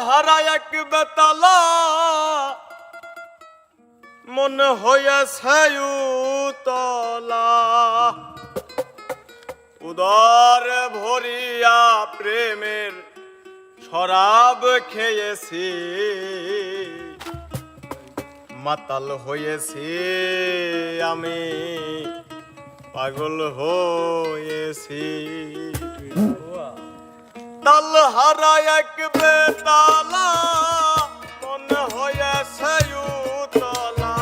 হারা এক বেতালা মনে হয়েছে উতলা উদর ভরিয়া প্রেমের শরাব খেয়েছি মাতাল হয়েছি আমি পাগল হয়েছি তাল হারা এক বেতালা মনে হয়েছে উতলা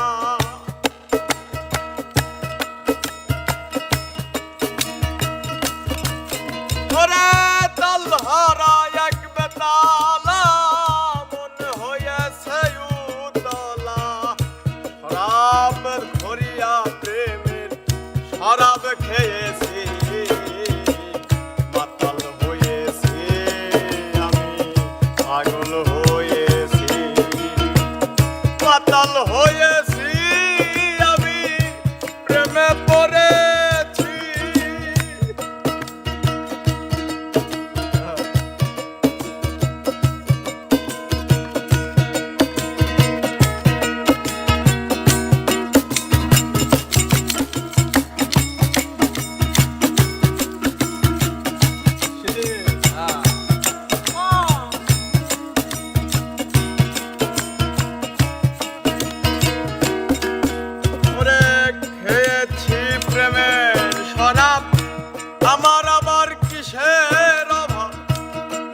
ওরে তাল হারা এক বেতালা মনে হয়েছে উতলা শরাব ধরিয়া প্রেমের শরাব খেয়েছি মাতাল হয়েছি আমি পাগল হয়েছি মাতাল হয়েছি আমি প্রেমে পড়েছি আমার আবার কিসের অভাব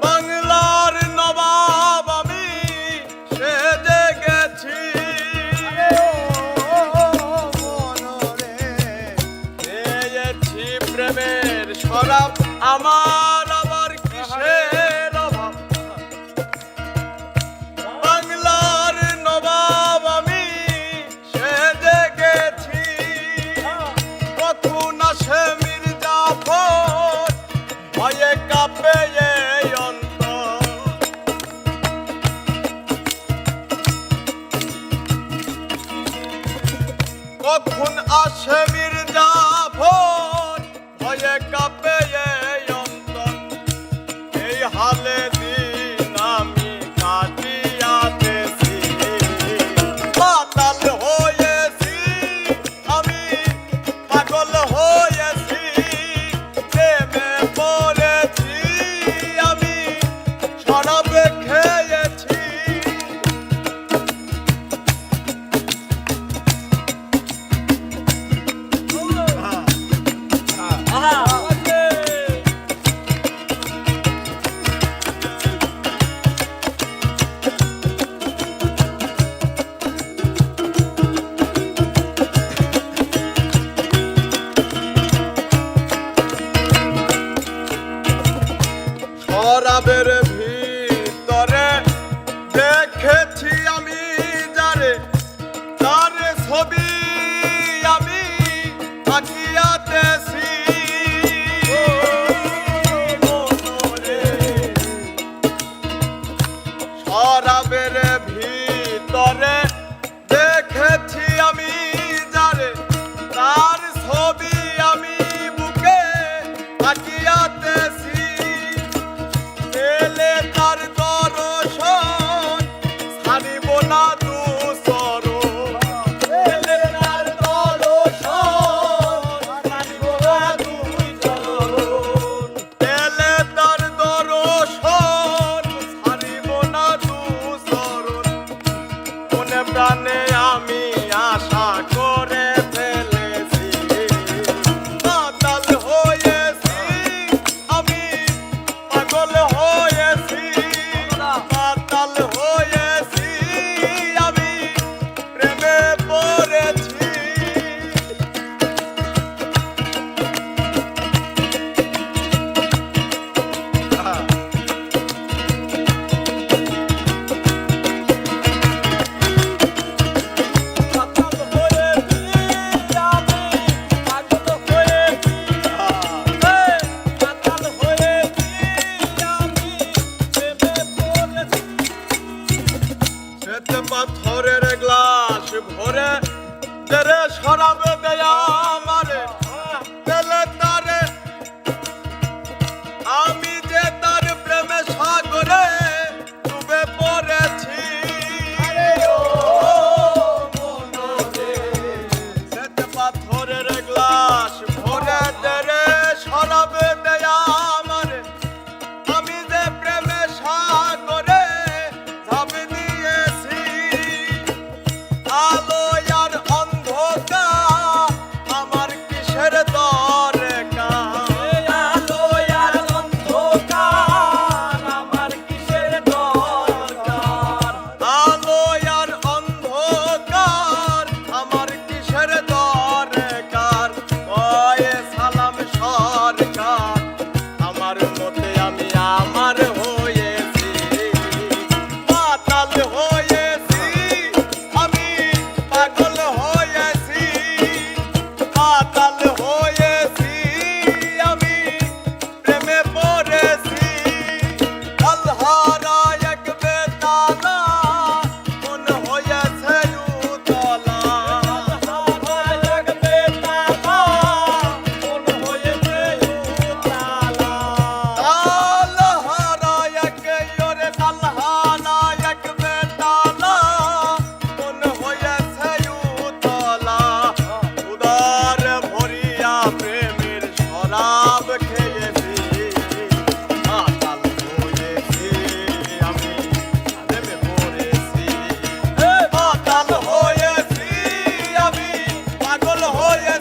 বাংলার নবাব আমি সেজে গেছি খেয়েছি প্রেমের শরাব আমার আবার কিসের অভাব বাংলার নবাব আমি সেজে গেছি কখন আসে ভয়ে কাঁপে এই অন্তর কখন আসে মির্জাফর ভয়ে কাঁপে এই অন্তর এই হালে দিন আমি কাটিয়াতেছি মাতাল হয়েছি আমি পাগল হয়েছি প্রেমে পড়েছি আমি শরাব খেয়েছি শরাবের ভিতরে দেখেছি আমি যারে তার ছবি আমি আঁকিয়াতেছি শরাবের ভিতরে দেখেছি আমি যারে তার ছবি আমি বুকে আঁকিয়াতেছি পেলে তার দর্শন ছাড়িব না দুসরণ পেলে তার দর্শন ছাড়িব না দুসরণ পেলে তার দর্শন ছাড়িব না দুসরণ মনে প্রাণে আমি আশা করে ফেলেছি মাতাল হয়েছি আমি পাগল হয়েছি মাতাল হয়েছি আমি প্রেমে পড়েছি পাথরের গ্লাস ভরে তেরে শরাব দেয়া আমারে তেলে তারে আমি যে তার প্রেমে সাগরে ডুবে হয়ে